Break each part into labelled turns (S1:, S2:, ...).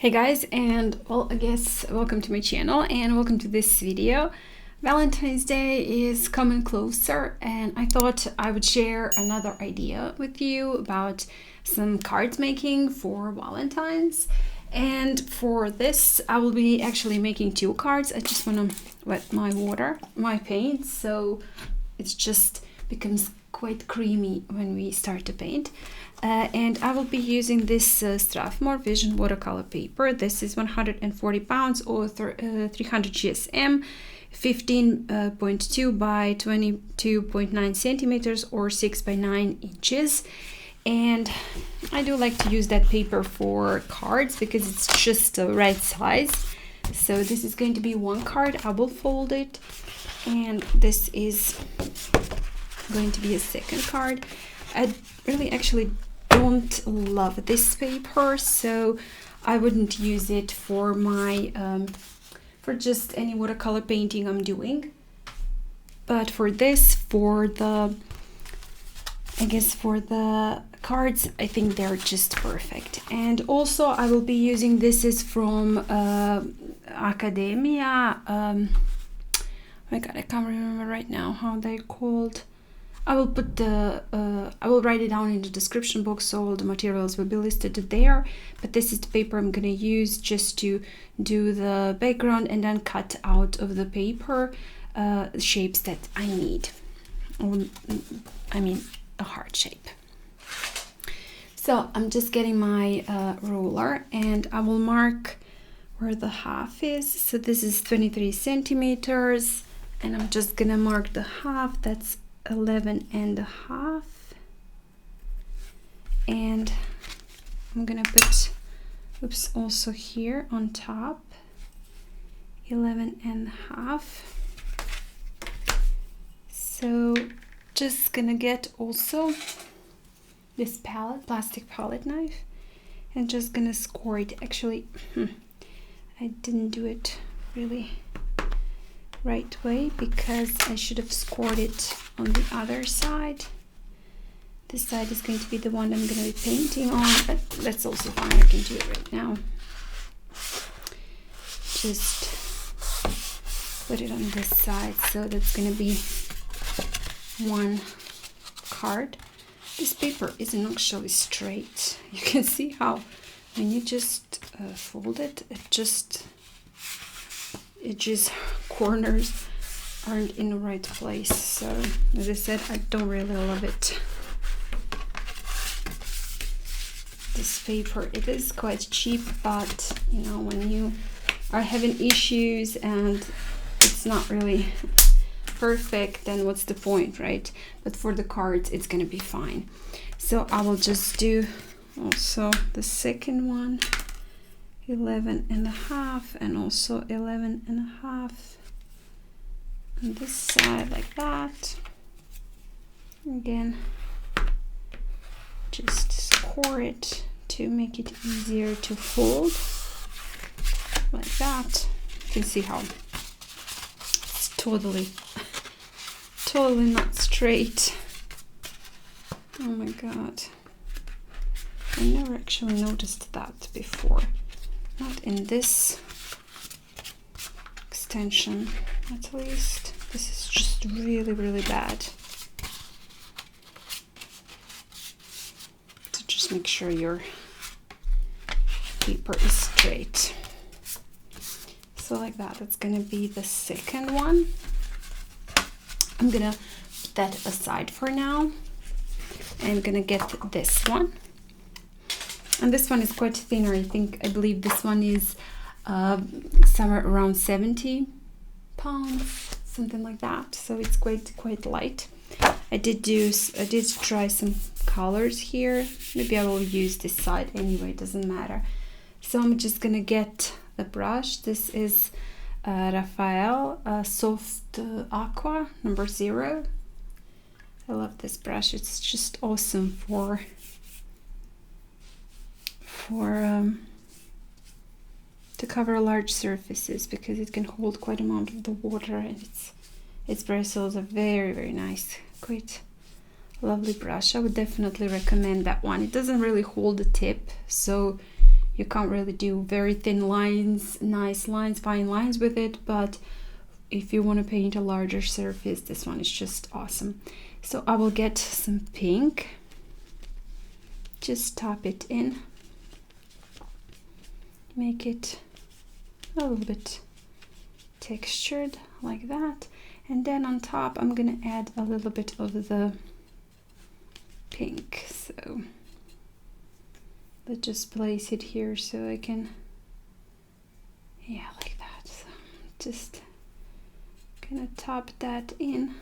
S1: Hey guys, and well, I guess welcome to my channel and welcome to this video. Valentine's Day is coming closer and I thought I would share another idea with you about some cards making for Valentine's. And for this I will be actually making two cards. I just want to wet my paint, so it just becomes quite creamy when we start to paint. And I will be using this Strathmore Vision watercolor paper. This is 140 pounds or 300 GSM, 15.2 by 22.9 centimeters or 6 by 9 inches. And I do like to use that paper for cards because it's just the right size. So this is going to be one card. I will fold it, and this is going to be a second card. I really actually don't love this paper, so I wouldn't use it for my for just any watercolor painting I'm doing. But for this, for the cards, I think they're just perfect. And also I will be using, this is from Accademia. Oh my god, I can't remember right now how they're called. I will put I will write it down in the description box, so all the materials will be listed there. But this is the paper I'm gonna use just to do the background and then cut out of the paper shapes that I need. I mean a heart shape. So I'm just getting my ruler and I will mark where the half is. So this is 23 centimeters and I'm just gonna mark the half. That's 11.5, and I'm gonna put also here on top 11.5. So just gonna get also this plastic palette knife and just gonna score it. Actually I didn't do it really right way because I should have scored it on the other side. This side is going to be the one I'm going to be painting on, but that's also fine. I can do it right now. Just put it on this side. So that's going to be one card. This paper isn't actually straight. You can see how when you just fold it, it just corners aren't in the right place. So as I said, I don't really love it. This paper, it is quite cheap, but you know, when you are having issues and it's not really perfect, then what's the point, right? But for the cards it's gonna be fine. So I will just do also the second one, 11.5, and also 11.5 on this side, like that. Again, just score it to make it easier to fold, like that. You can see how it's totally not straight. Oh my god, I never actually noticed that before. Not in this extension, at least. This is just really bad. So just make sure your paper is straight. So like that, it's gonna be the second one. I'm gonna put that aside for now. I'm gonna get this one. And this one is quite thinner. I believe this one is somewhere around 70 pounds, something like that. So it's quite light. I did try some colors here. Maybe I will use this side anyway, it doesn't matter. So I'm just gonna get the brush. This is Raphael Softaqua number 0. I love this brush. It's just awesome for to cover large surfaces because it can hold quite an amount of the water, and its bristles are very nice. Quite lovely brush. I would definitely recommend that one. It doesn't really hold the tip, so you can't really do very thin lines, nice lines, fine lines with it, but if you want to paint a larger surface, this one is just awesome. So I will get some pink, just tap it in, make it a little bit textured like that, and then on top I'm gonna add a little bit of the pink. So let's just place it here so I can, yeah, like that. So just gonna tap that in,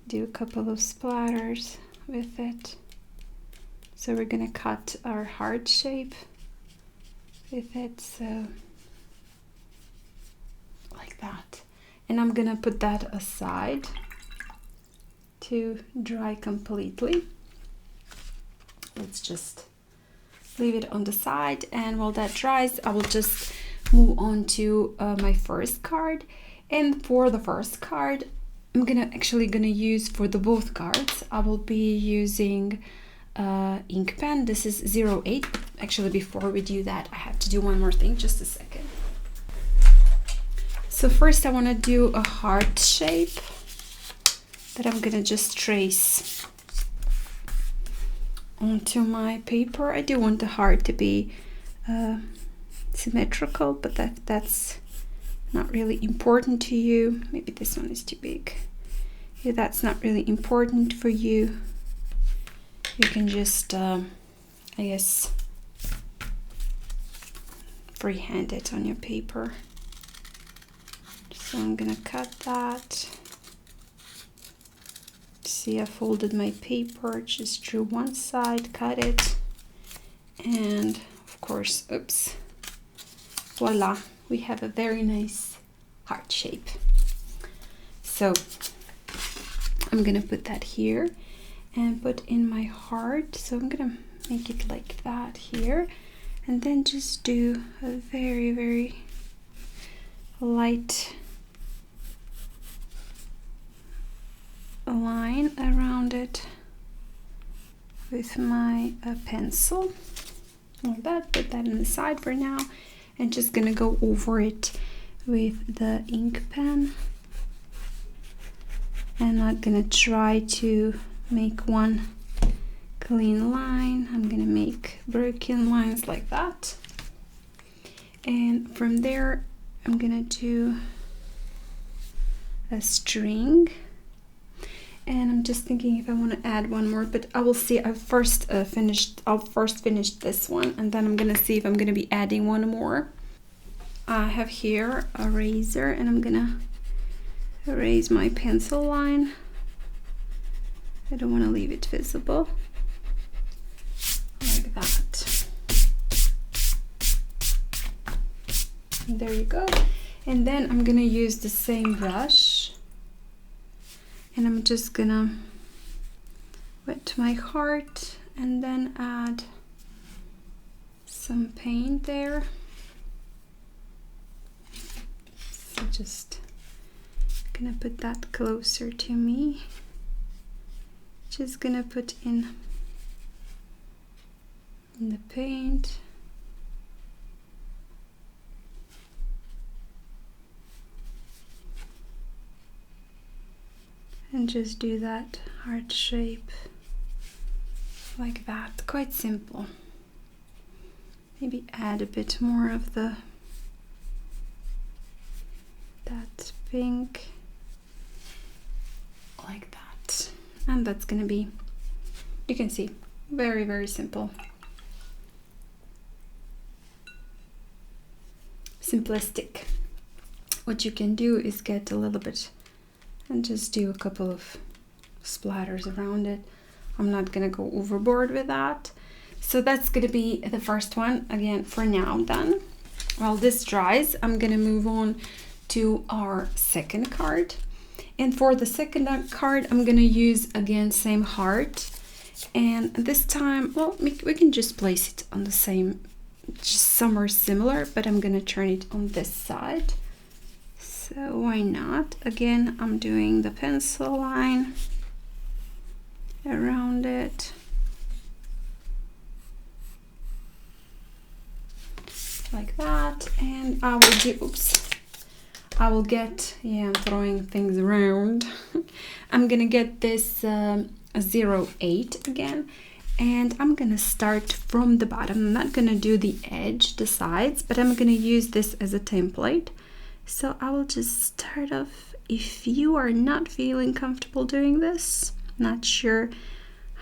S1: do a couple of splatters with it. So we're gonna cut our heart shape with it, so like that. And I'm gonna put that aside to dry completely. Let's just leave it on the side, and while that dries I will just move on to my first card. And for the first card, I'm actually gonna use, for the both cards I will be using ink pen. This is 08. Actually, before we do that, I have to do one more thing. Just a second. So first I want to do a heart shape that I'm gonna just trace onto my paper. I do want the heart to be symmetrical, but that's not really important to you. Maybe this one is too big. If that's not really important for you, you can just I guess freehand it on your paper. So I'm gonna cut that. See, I folded my paper, just drew one side, cut it, and of course, oops, voila, we have a very nice heart shape. So I'm gonna put that here and put in my heart. So I'm gonna make it like that here, and then just do a very, very light line around it with my pencil like that. Put that in the side for now, and just gonna go over it with the ink pen. And I'm gonna try to make one clean line. I'm gonna make broken lines like that, and from there I'm gonna do a string. And I'm just thinking if I want to add one more, but I will see. I'll first finish this one, and then I'm gonna see if I'm gonna be adding one more. I have here a razor, and I'm gonna erase my pencil line. I don't want to leave it visible like that. And there you go. And then I'm gonna use the same brush, and I'm just gonna wet my heart and then add some paint there. So just gonna put that closer to me. Just gonna put in the paint. And just do that heart shape like that. Quite simple. Maybe add a bit more of that pink like that. And that's gonna be, you can see, very, very simple. Simplistic. What you can do is get a little bit and just do a couple of splatters around it. I'm not gonna go overboard with that. So that's gonna be the first one again for now. Then while this dries, I'm gonna move on to our second card. And for the second card, I'm gonna use again same heart, and this time, well, we can just place it on the same, just somewhere similar, but I'm gonna turn it on this side. So why not? Again, I'm doing the pencil line around it. like that. And I will do, oops, I will get, yeah, I'm throwing things around. I'm gonna get this 08 again, and I'm gonna start from the bottom. I'm not gonna do the edge, the sides, but I'm gonna use this as a template. So I will just start off. If you are not feeling comfortable doing this, not sure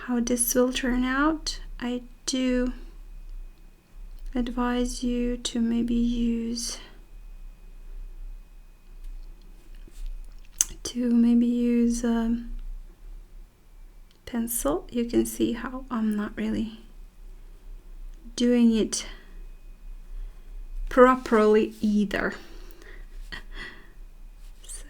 S1: how this will turn out, I do advise you to maybe use pencil. You can see how I'm not really doing it properly either. So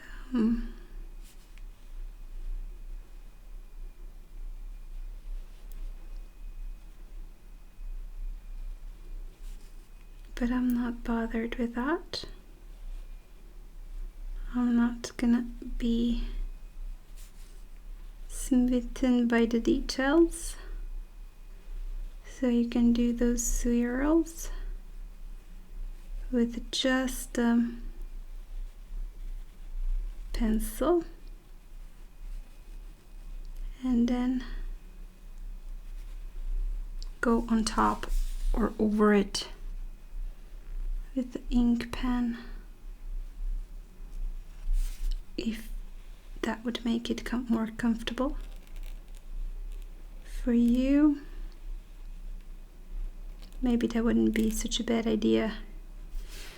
S1: but I'm not bothered with that. I'm not gonna be smitten by the details. So you can do those swirls with just pencil, and then go on top or over it with the ink pen, if that would make it more comfortable for you. Maybe that wouldn't be such a bad idea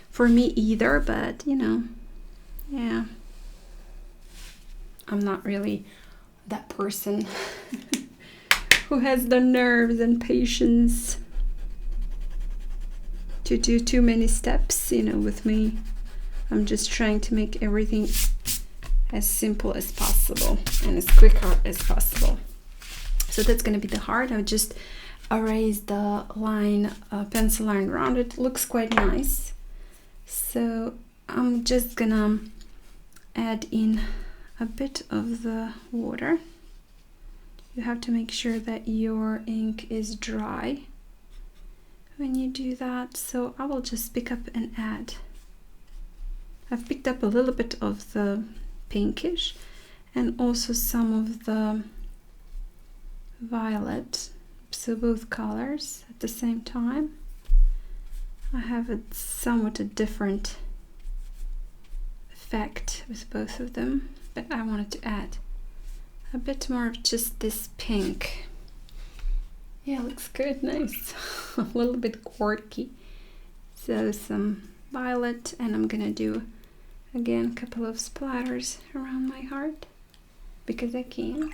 S1: for me either, but you know, yeah, I'm not really that person who has the nerves and patience to do too many steps, you know. With me, I'm just trying to make everything as simple as possible and as quick as possible. So that's gonna be the heart. I would just erase the line, pencil line around it. Looks quite nice. So I'm just gonna add in a bit of the water. You have to make sure that your ink is dry when you do that. So I will just pick up and add. I've picked up a little bit of the pinkish and also some of the violet, so both colors at the same time. I have a somewhat a different effect with both of them, but I wanted to add a bit more of just this pink. Yeah, looks good, nice. A little bit quirky. So some violet, and I'm gonna do again a couple of splatters around my heart because I can,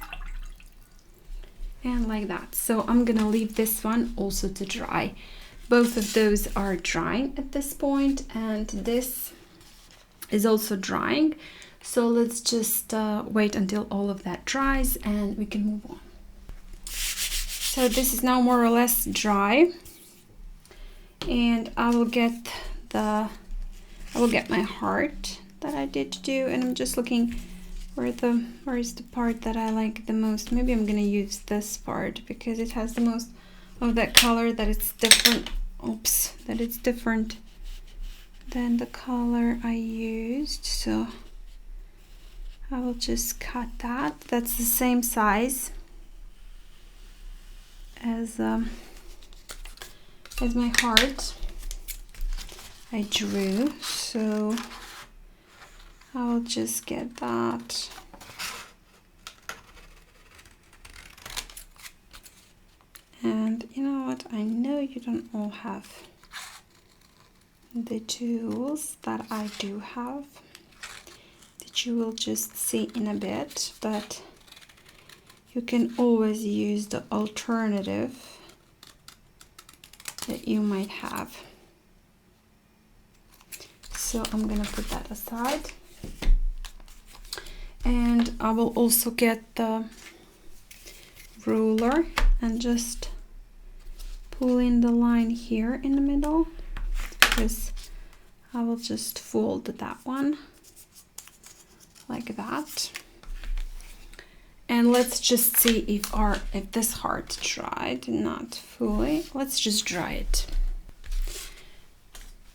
S1: and like that. So I'm gonna leave this one also to dry. Both of those are drying at this point, and this is also drying. So let's just wait until all of that dries and we can move on. So this is now more or less dry, and I will get my heart that I did do, and I'm just looking where is the part that I like the most. Maybe I'm gonna use this part because it has the most of that color, that it's different. Oops, that it's different than the color I used. So I will just cut that. That's the same size as my heart I drew, so I will just get that. And you know what, I know you don't all have the tools that I do have, that you will just see in a bit, but you can always use the alternative that you might have. So I'm gonna put that aside, and I will also get the ruler and just pull in the line here in the middle, because I will just fold that one like that. And let's just see if this heart dried. Not fully. Let's just dry it.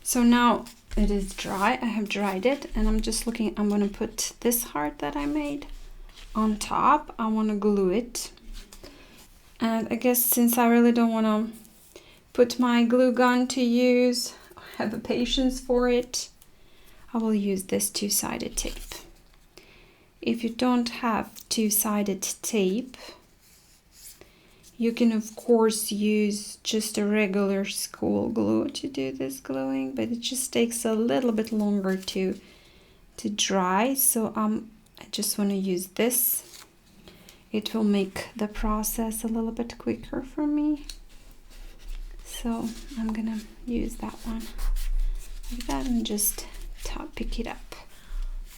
S1: So now it is dry. I have dried it, and I'm just looking. I'm gonna put this heart that I made on top. I want to glue it, and I guess since I really don't want to put my glue gun to use, have the patience for it, I will use this two-sided tape. If you don't have two-sided tape, you can of course use just a regular school glue to do this gluing, but it just takes a little bit longer to dry. So I just want to use this. It will make the process a little bit quicker for me. So I'm gonna use that one like that and just pick it up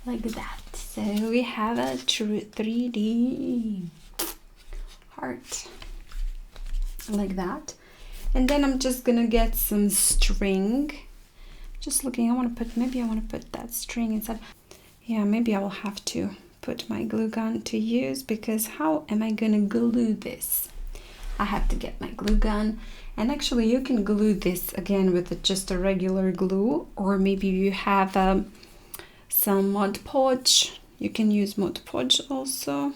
S1: like that. So we have a true 3D heart like that. And then I'm just gonna get some string. Just looking, maybe I want to put that string inside. Yeah, maybe I will have to put my glue gun to use, because how am I gonna glue this? I have to get my glue gun, and actually you can glue this again with just a regular glue, or maybe you have some Mod Podge. You can use Mod Podge also.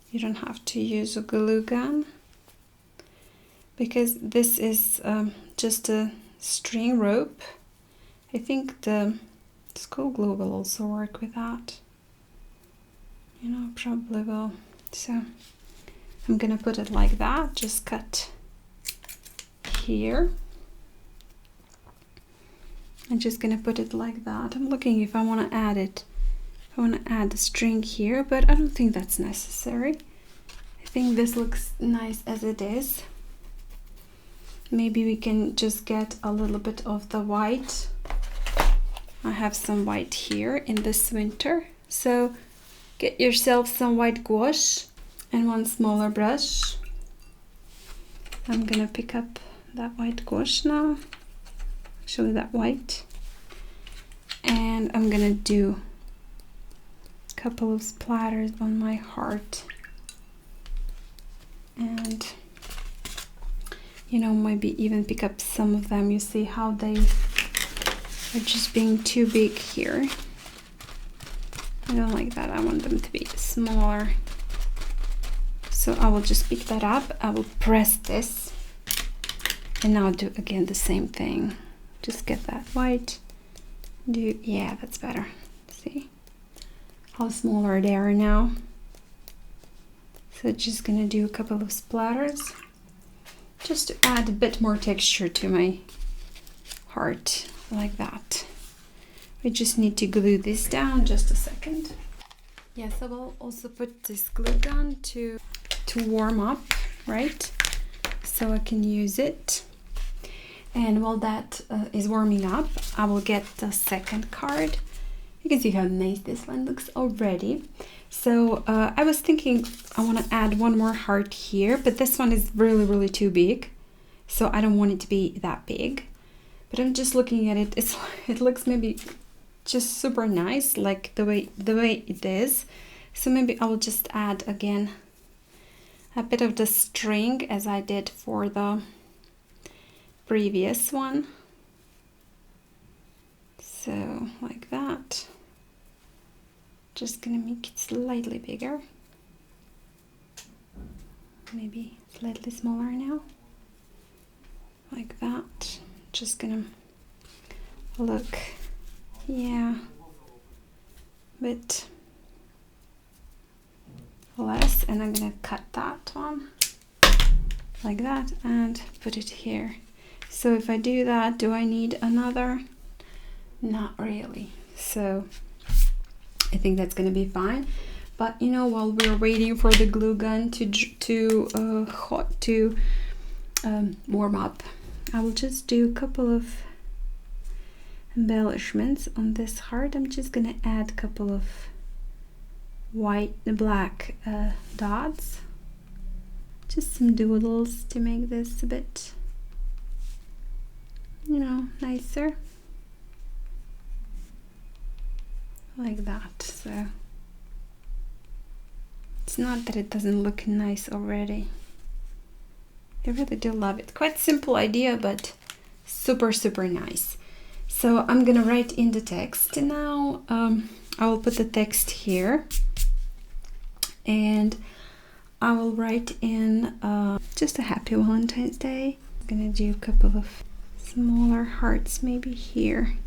S1: You don't have to use a glue gun, because this is just a string rope. I think the school glue will also work with that. You know, probably will. So I'm gonna put it like that, just cut here. I'm just gonna put it like that. I'm looking if I want to add it. I want to add the string here, but I don't think that's necessary. I think this looks nice as it is. Maybe we can just get a little bit of the white. I have some white here in this winter. So get yourself some white gouache and one smaller brush. I'm gonna pick up that white gouache now. Actually that white. And I'm gonna do a couple of splatters on my heart. And you know, maybe even pick up some of them. You see how they are just being too big here. I don't like that. I want them to be smaller. So I will just pick that up. I will press this, and now do again the same thing. Just get that white. Yeah, that's better. See how smaller they are now. So just gonna do a couple of splatters, just to add a bit more texture to my heart, like that. We just need to glue this down just a second. Yes, I will also put this glue gun to warm up, right? So I can use it. And while that is warming up, I will get the second card. You can see how nice this one looks already. So I was thinking I want to add one more heart here, but this one is really too big, so I don't want it to be that big. But I'm just looking at it. It looks maybe just super nice, like the way it is. So maybe I will just add again a bit of the string as I did for the previous one. So like that. Just gonna make it slightly bigger, maybe slightly smaller now, like that. Just gonna look, yeah, a bit less, and I'm gonna cut that one like that and put it here. So if I do that, do I need another? Not really. So I think that's gonna be fine. But you know, while we're waiting for the glue gun to warm up, I will just do a couple of embellishments on this heart. I'm just gonna add a couple of black dots, just some doodles to make this a bit, you know, nicer. Like that. So it's not that it doesn't look nice already. I really do love it. Quite simple idea, but super, super nice. So I'm gonna write in the text now. I will put the text here, and I will write in just a happy Valentine's Day. I'm gonna do a couple of smaller hearts maybe here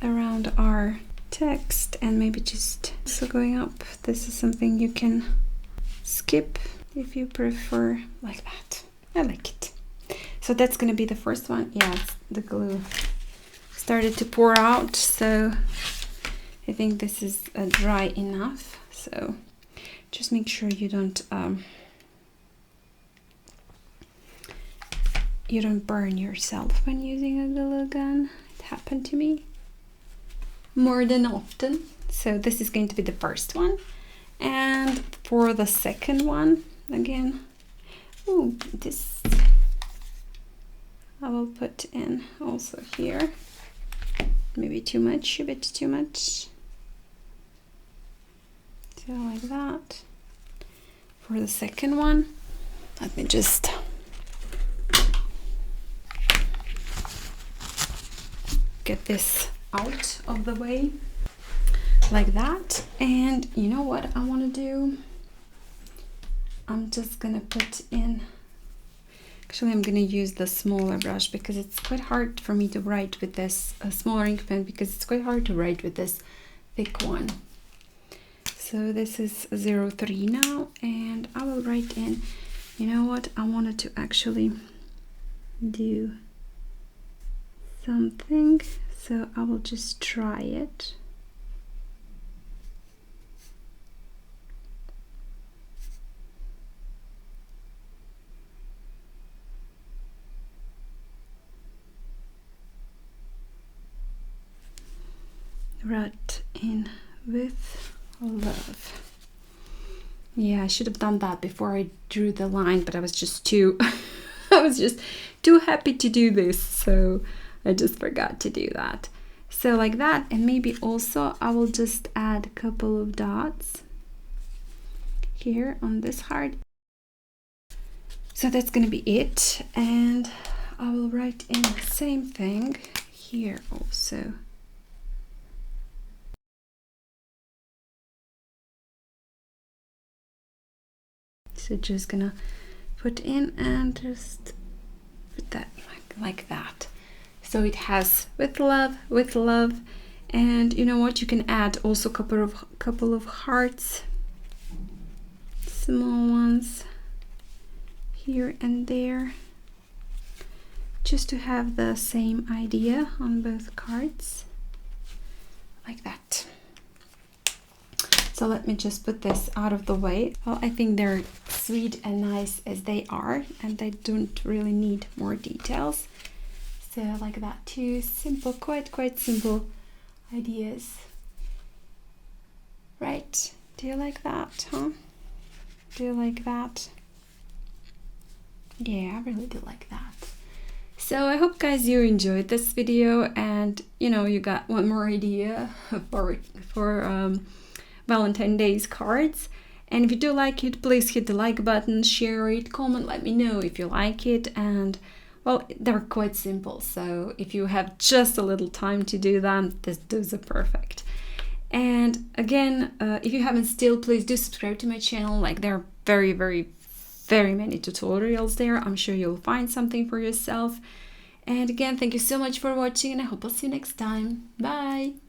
S1: around our text, and maybe just so going up. This is something you can skip if you prefer, like that. I like it. So that's gonna be the first one. Yeah, the glue started to pour out, so I think this is dry enough. So just make sure you don't burn yourself when using a glue gun. It happened to me more than often. So this is going to be the first one, and for the second one, again, ooh, this I will put in also here. Maybe too much, a bit too much. So like that. For the second one, let me just get this out of the way, like that. And you know what I want to do? I'm just gonna put in, actually I'm gonna use the smaller brush because it's quite hard for me to write with this smaller ink pen, because it's quite hard to write with this thick one. So this is 03 now, and I will write in, you know what, I wanted to actually do something, so I will just try it. Write in with love. Yeah, I should have done that before I drew the line, but I was just too I was just too happy to do this, so I just forgot to do that. So like that, and maybe also I will just add a couple of dots here on this heart. So that's gonna be it, and I will write in the same thing here also. So just gonna put in and just put that like that. So it has with love, and you know what, you can add also a couple of hearts, small ones here and there, just to have the same idea on both cards, like that. So let me just put this out of the way. Well, I think they're sweet and nice as they are, and they don't really need more details. So like that too, simple, quite simple ideas. Right? Do you like that, huh? Do you like that? Yeah, I really do like that. So I hope guys you enjoyed this video, and you know, you got one more idea for Valentine's Day's cards. And if you do like it, please hit the like button, share it, comment, let me know if you like it. And well, they're quite simple, so if you have just a little time to do them, those are perfect. And again, if you haven't still, please do subscribe to my channel. Like, there are very many tutorials there. I'm sure you'll find something for yourself. And again, thank you so much for watching, and I hope I'll see you next time. Bye!